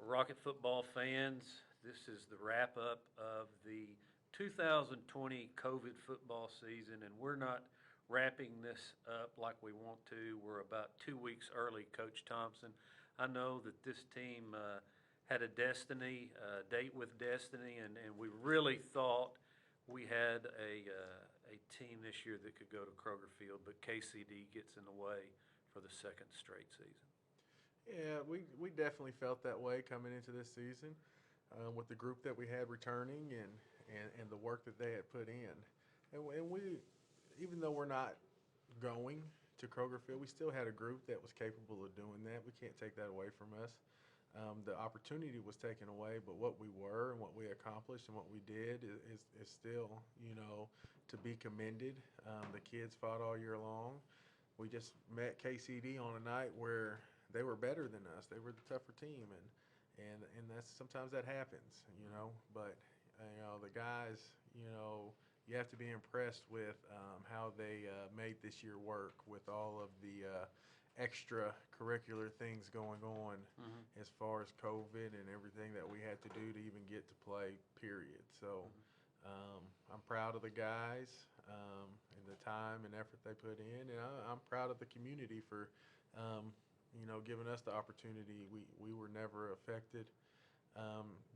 Rocket football fans, this is the wrap-up of the 2020 COVID football season, and we're not wrapping this up like we want to. We're about 2 weeks early, Coach Thompson. I know that this team had a date with destiny, and we really thought we had a team this year that could go to Kroger Field, but KCD gets in the way for the second straight season. Yeah, we definitely felt that way coming into this season with the group that we had returning and the work that they had put in. And we, even though we're not going to Kroger Field, we still had a group that was capable of doing that. We can't take that away from us. The opportunity was taken away, but what we were and what we accomplished and what we did is still, to be commended. The kids fought all year long. We just met KCD on a night where they were better than us. They were the tougher team, and that's sometimes that happens, But the guys, you have to be impressed with how they made this year work with all of the extracurricular things going on as far as COVID and everything that we had to do to even get to play. Period. So. I'm proud of the guys and the time and effort they put in, and I'm proud of the community for, giving us the opportunity. We were never affected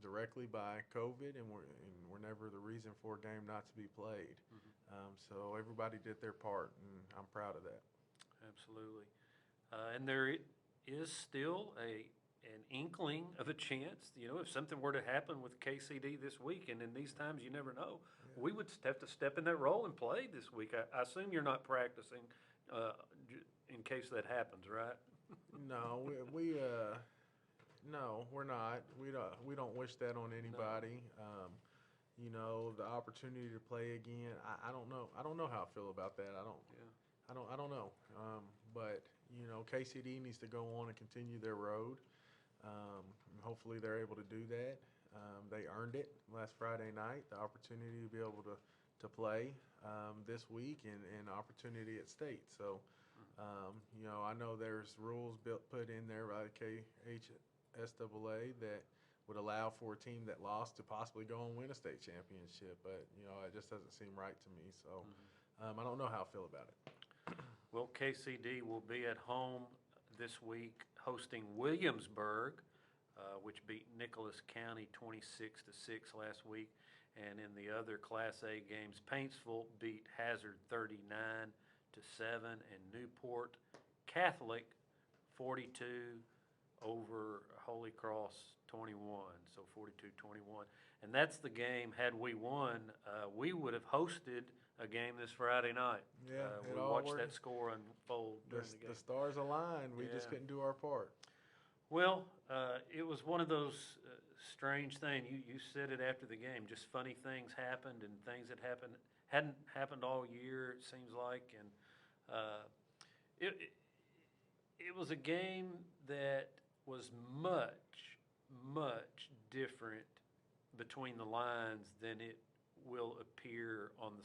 directly by COVID, and we're never the reason for a game not to be played. So everybody did their part, and I'm proud of that. Absolutely. And there is still an inkling of a chance, if something were to happen with KCD this week, and in these times you never know, we would have to step in that role and play this week. I assume you're not practicing in case that happens, right? No, no, we're not. We don't wish that on anybody. No. The opportunity to play again, I don't know. I don't know how I feel about that. I don't know. But KCD needs to go on and continue their road. Hopefully they're able to do that. They earned it last Friday night, the opportunity to be able to play this week and opportunity at state. So, I know there's rules put in there by the KHSAA that would allow for a team that lost to possibly go and win a state championship, but it just doesn't seem right to me. So, I don't know how I feel about it. Well, KCD will be at home this week hosting Williamsburg, which beat Nicholas County 26-6 last week. And in the other Class A games, Paintsville beat Hazard 39-7, and Newport Catholic 42 over Holy Cross 21, so 42-21. And that's the game. Had we won, we would have hosted a game this Friday night. Yeah, we watched that score unfold during the game. The stars aligned. We just couldn't do our part. Well, it was one of those strange things. You said it after the game. Just funny things happened, and things that hadn't happened all year, it seems like. And it was a game that was much, much different between the lines than it will appear on the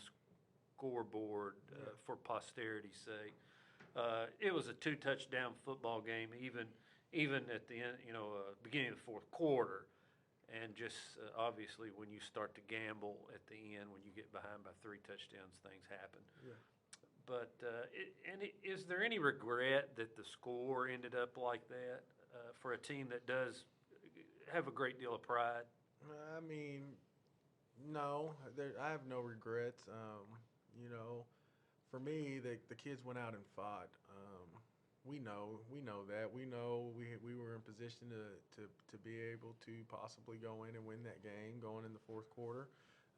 scoreboard for posterity's sake. It was a 2-touchdown football game, even at the end, beginning of the fourth quarter, and just obviously when you start to gamble at the end, when you get behind by 3 touchdowns, things happen. Yeah. But is there any regret that the score ended up like that for a team that does have a great deal of pride? I mean, no, I have no regrets. For me, the kids went out and fought. We know that. We know we were in position to be able to possibly go in and win that game going in the fourth quarter.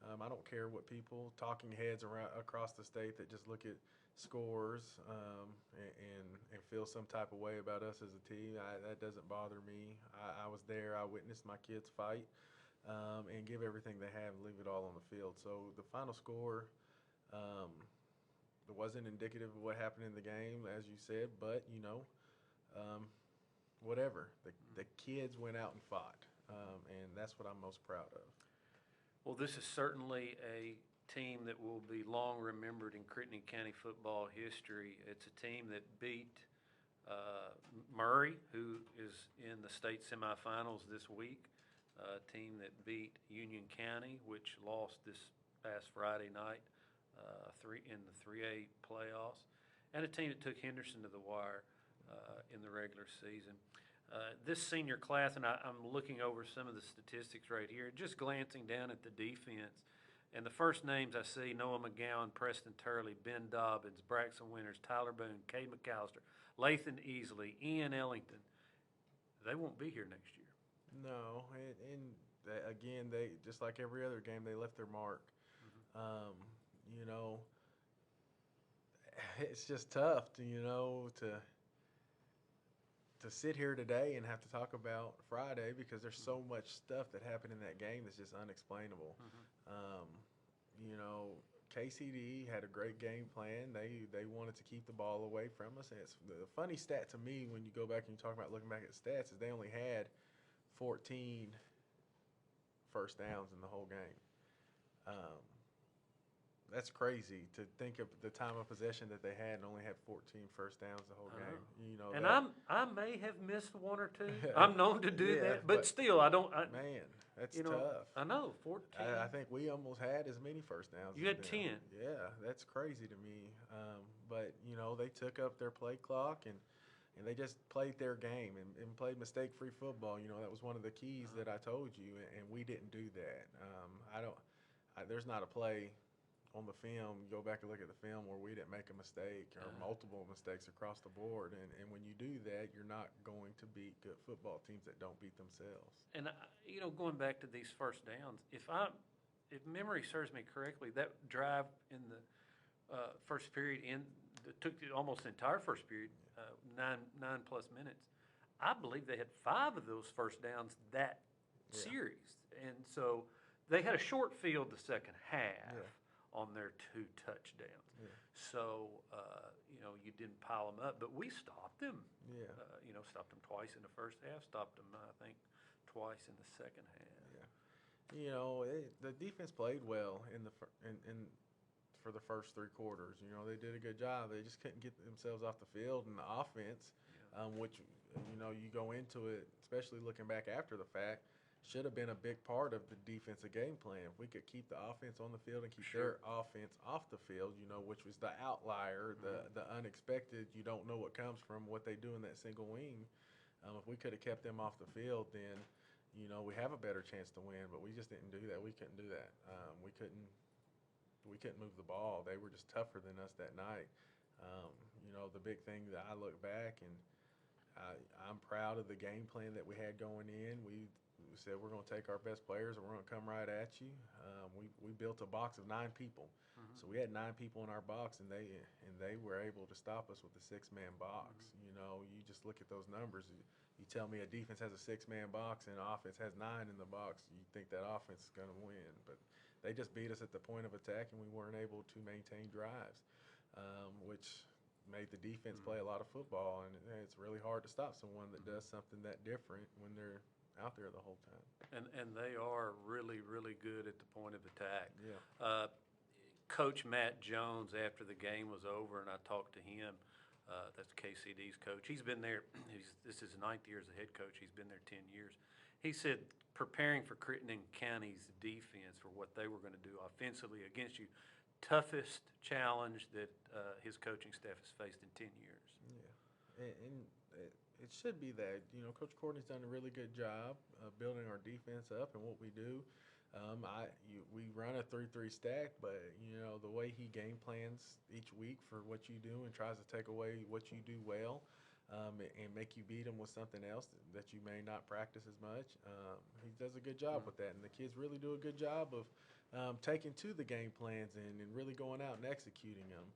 I don't care what people, talking heads across the state that just look at scores and feel some type of way about us as a team. That doesn't bother me. I was there. I witnessed my kids fight and give everything they have and leave it all on the field. So the final score it wasn't indicative of what happened in the game, as you said, but, whatever. The kids went out and fought, and that's what I'm most proud of. Well, this is certainly a team that will be long remembered in Crittenden County football history. It's a team that beat Murray, who is in the state semifinals this week, a team that beat Union County, which lost this past Friday night in the 3A playoffs, and a team that took Henderson to the wire in the regular season. This senior class, and I'm looking over some of the statistics right here, just glancing down at the defense. And the first names I see: Noah McGowan, Preston Turley, Ben Dobbins, Braxton Winters, Tyler Boone, Cade McAllister, Lathan Easley, Ian Ellington. They won't be here next year. No, and again, they just like every other game, they left their mark. You know, it's just tough to sit here today and have to talk about Friday because there's so much stuff that happened in that game that's just unexplainable. You know, KCD had a great game plan. They wanted to keep the ball away from us. And it's the funny stat to me when you go back and you talk about looking back at stats is they only had 14 first downs in the whole game. That's crazy to think of the time of possession that they had and only had 14 first downs the whole game. You know, and I may have missed one or two. I'm known to do that, but still, I don't. Man, that's tough. I know, 14. I think we almost had as many first downs. You had 10. Yeah, that's crazy to me. But you know, they took up their play clock and they just played their game and played mistake-free football. You know, that was one of the keys that I told you, and we didn't do that. There's not a play on the film, you go back and look at the film where we didn't make a mistake or multiple mistakes across the board. And when you do that, you're not going to beat good football teams that don't beat themselves. And, you know, going back to these first downs, if memory serves me correctly, that drive in the first period took almost the entire first period, 9+ minutes. I believe they had 5 of those first downs that series. And so they had a short field the second half. On their 2 touchdowns. So, you know, you didn't pile them up, but we stopped them. You know, stopped them twice in the first half, stopped them, I think, twice in the second half. You know, the defense played well for the first 3 quarters. You know, they did a good job. They just couldn't get themselves off the field, and the offense, which, you know, you go into it, especially looking back after the fact, should have been a big part of the defensive game plan. If we could keep the offense on the field and keep their offense off the field, you know, which was the outlier, the unexpected, you don't know what comes from what they do in that single wing. If we could have kept them off the field, then, you know, we have a better chance to win, but we just didn't do that. We couldn't do that. We couldn't move the ball. They were just tougher than us that night. You know, the big thing that I look back and I'm proud of the game plan that we had going in. We said we're going to take our best players and we're going to come right at you. We built a box of 9 people, so we had 9 people in our box, and they were able to stop us with the 6-man box. You know, you just look at those numbers. You tell me a defense has a 6-man box and an offense has 9 in the box, you think that offense is going to win, but they just beat us at the point of attack, and we weren't able to maintain drives, which made the defense play a lot of football, and it's really hard to stop someone that does something that different when they're out there the whole time. And they are really, really good at the point of attack. Coach Matt Jones, after the game was over, and I talked to him, that's KCD's coach. He's been there, this is his 9th year as a head coach. He's been there 10 years. He said, preparing for Crittenden County's defense for what they were going to do offensively against you, toughest challenge that his coaching staff has faced in 10 years. And it should be that. You know, Coach Courtney's done a really good job of building our defense up and what we do. We run a 3-3 stack, but, you know, the way he game plans each week for what you do and tries to take away what you do well and make you beat them with something else that you may not practice as much, he does a good job with that. And the kids really do a good job of taking to the game plans and really going out and executing them.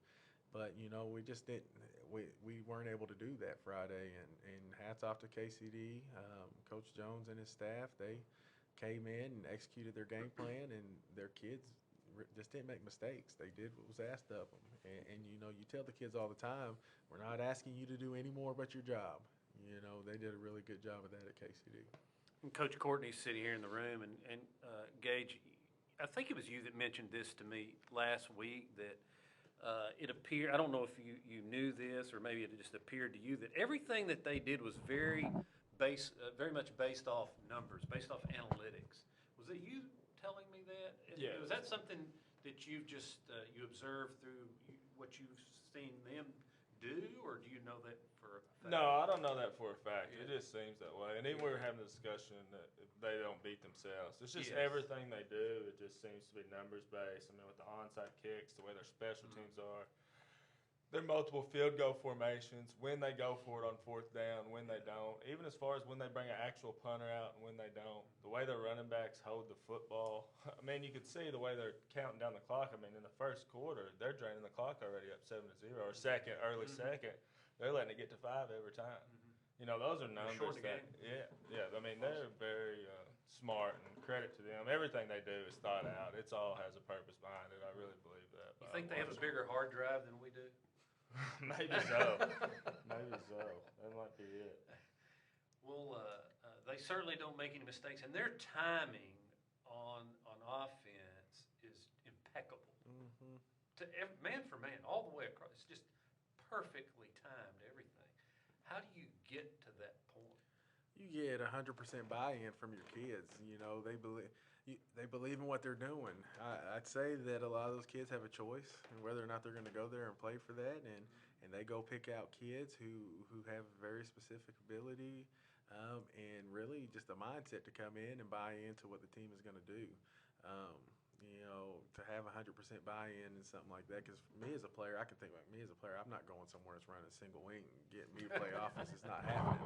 But, you know, we just didn't. We weren't able to do that Friday, and hats off to KCD, Coach Jones and his staff. They came in and executed their game plan, and their kids just didn't make mistakes. They did what was asked of them. And you know, you tell the kids all the time, we're not asking you to do any more but your job. You know, they did a really good job of that at KCD. And Coach Courtney's sitting here in the room, and Gage, I think it was you that mentioned this to me last week, that it appeared, I don't know if you knew this, or maybe it just appeared to you, that everything that they did was very much based off numbers, based off analytics. Was it you telling me that? Yeah. Was that something that you've just, you observed through what you've seen them do, or do you know that for a fact? No, I don't know that for a fact. Yeah. It just seems that way. And even we were having a discussion that they don't beat themselves. It's just Yes. everything they do. It just seems to be numbers based. I mean, with the onside kicks, the way their special teams are, their multiple field goal formations, when they go for it on fourth down, when they don't, even as far as when they bring an actual punter out and when they don't, the way their running backs hold the football. I mean, you could see the way they're counting down the clock. I mean, in the first quarter, they're draining the clock already up 7-0, or early second. They're letting it get to 5 every time. You know, those are numbers short the that, game. yeah. I mean, they're very smart, and credit to them. Everything they do is thought out. It's all has a purpose behind it. I really believe that. You think they have a bigger hard drive than we do? Maybe so. Maybe so. That might be it. Well, they certainly don't make any mistakes, and their timing on offense is impeccable. Mm-hmm. Man for man, all the way across. It's just perfectly timed, everything. How do you get to that point? You get 100% buy-in from your kids. You know, they believe in what they're doing. I'd say that a lot of those kids have a choice in whether or not they're going to go there and play for that, and they go pick out kids who have very specific ability and really just a mindset to come in and buy into what the team is going to do. You know, to have 100% buy-in and something like that, because me as a player, I can think about me as a player, I'm not going somewhere that's running a single wing and getting me to play offense. It's not happening.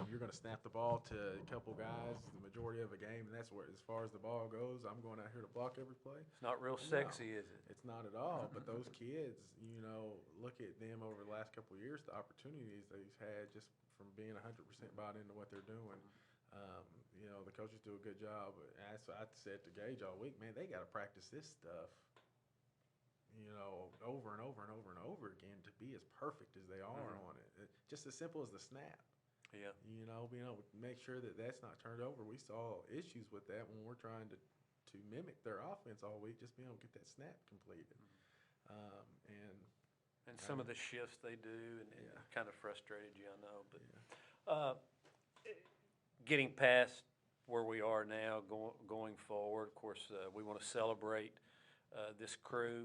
You're going to snap the ball to a couple guys the majority of a game, and that's where, as far as the ball goes, I'm going out here to block every play. It's not real sexy, is it? It's not at all. But those kids, you know, look at them over the last couple of years, the opportunities they've had just from being 100% bought into what they're doing. You know, the coaches do a good job. As I said to Gage all week, man, they got to practice this stuff, you know, over and over and over and over again to be as perfect as they are on it. Just as simple as the snap. Yeah. You know, being able to make sure that that's not turned over. We saw issues with that when we're trying to mimic their offense all week, just being able to get that snap completed. And some of the shifts they do, and it kind of frustrated you, I know. But getting past where we are now, going forward, of course, we want to celebrate this crew.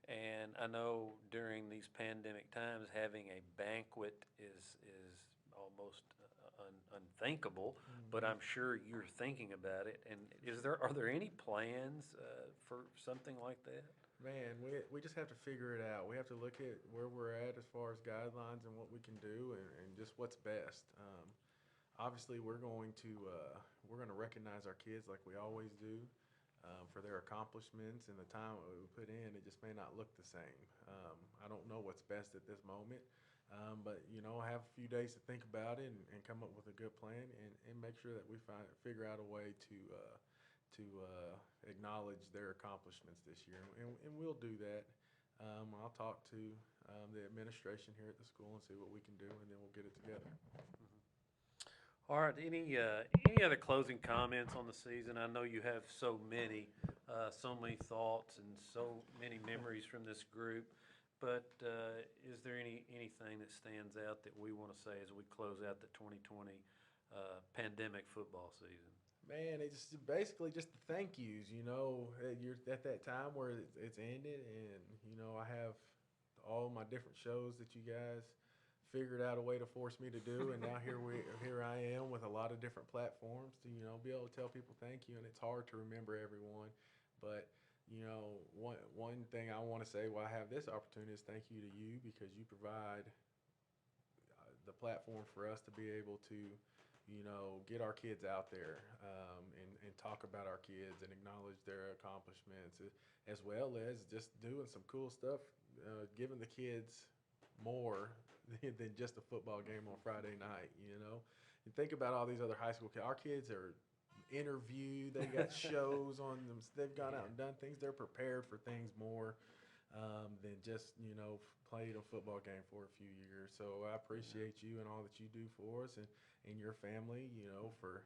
And I know during these pandemic times, having a banquet is almost unthinkable. But I'm sure you're thinking about it. And are there any plans for something like that? Man, we just have to figure it out. We have to look at where we're at as far as guidelines and what we can do, and just what's best. Obviously, we're going to recognize our kids like we always do for their accomplishments and the time that we put in. It just may not look the same. I don't know what's best at this moment, but you know, have a few days to think about it and come up with a good plan and make sure that we figure out a way to acknowledge their accomplishments this year, and we'll do that. I'll talk to the administration here at the school and see what we can do, and then we'll get it together. All right. Any other closing comments on the season? I know you have so many thoughts and so many memories from this group. But is there anything that stands out that we want to say as we close out the 2020 pandemic football season? Man, it's basically just the thank yous. You know, you're at that time where it's ended, and you know, I have all my different shows that you guys figured out a way to force me to do, and now here I am with a lot of different platforms to, you know, be able to tell people thank you. And it's hard to remember everyone, but you know, one thing I want to say while I have this opportunity is thank you to you, because you provide the platform for us to be able to, you know, get our kids out there and talk about our kids and acknowledge their accomplishments, as well as just doing some cool stuff, giving the kids more than just a football game on Friday night, you know. And think about all these other high school kids. Our kids are interviewed, they got shows on them, they've gone out and done things, they're prepared for things more than just, you know, played a football game for a few years. So I appreciate you and all that you do for us, and your family, you know, for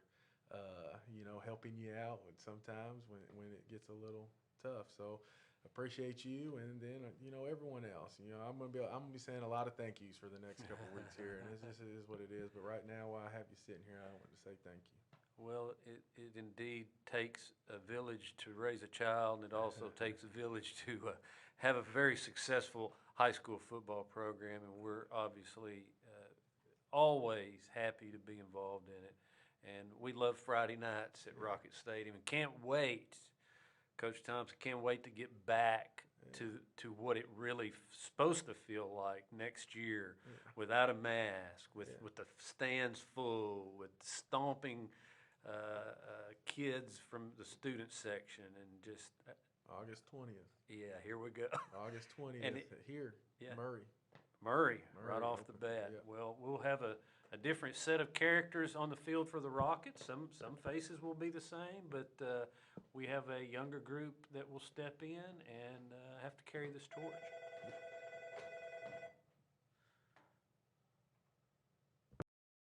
you know, helping you out sometimes when it gets a little tough. So appreciate you, and then everyone else. I'm gonna be saying a lot of thank yous for the next couple of weeks here, and it is what it is. But right now, while I have you sitting here, I want to say thank you. Well, it indeed takes a village to raise a child, and it also takes a village to have a very successful high school football program, and we're obviously always happy to be involved in it. And we love Friday nights at Rocket Stadium, and can't wait, Coach Thompson, can't wait to get back to what it really supposed to feel like next year, without a mask, with the stands full, with stomping kids from the student section, and just August 20th. Yeah, here we go. August 20th here, Murray, right off the bat. Yeah. Well, we'll have a different set of characters on the field for the Rockets. Some faces will be the same, but we have a younger group that will step in and have to carry this torch.